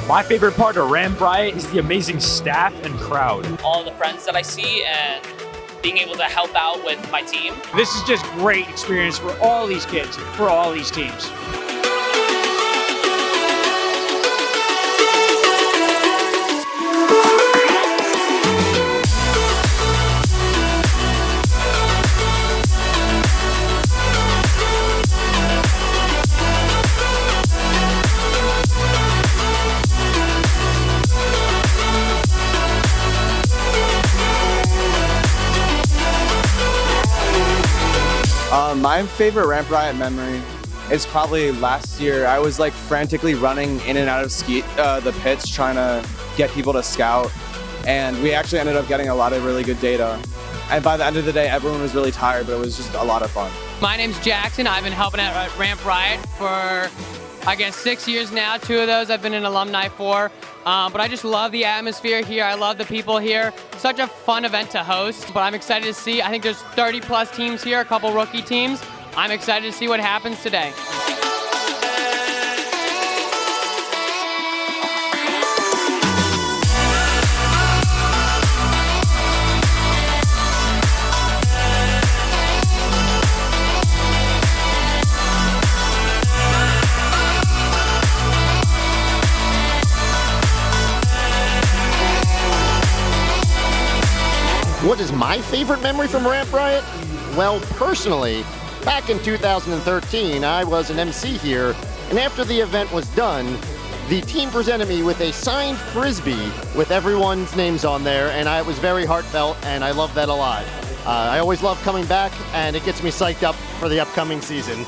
My favorite part of Ramp Riot is the amazing staff and crowd. All the friends that I see and being able to help out with my team. This is just great experience for all these kids, for all these teams. My favorite Ramp Riot memory is probably last year. I was like frantically running in and out of the pits trying to get people to scout, and we actually ended up getting a lot of really good data. And by the end of the day, everyone was really tired, but it was just a lot of fun. My name's Jackson. I've been helping out at Ramp Riot for, I guess, 6 years now. 2 of those I've been an alumni for. But I just love the atmosphere here. I love the people here. Such a fun event to host, but I'm excited to see. I think there's 30 plus teams here, a couple rookie teams. I'm excited to see what happens today. What is my favorite memory from Ramp Riot? Well, personally, back in 2013, I was an MC here, and after the event was done, the team presented me with a signed Frisbee with everyone's names on there, and it was very heartfelt, and I love that a lot. I always love coming back, and it gets me psyched up for the upcoming season.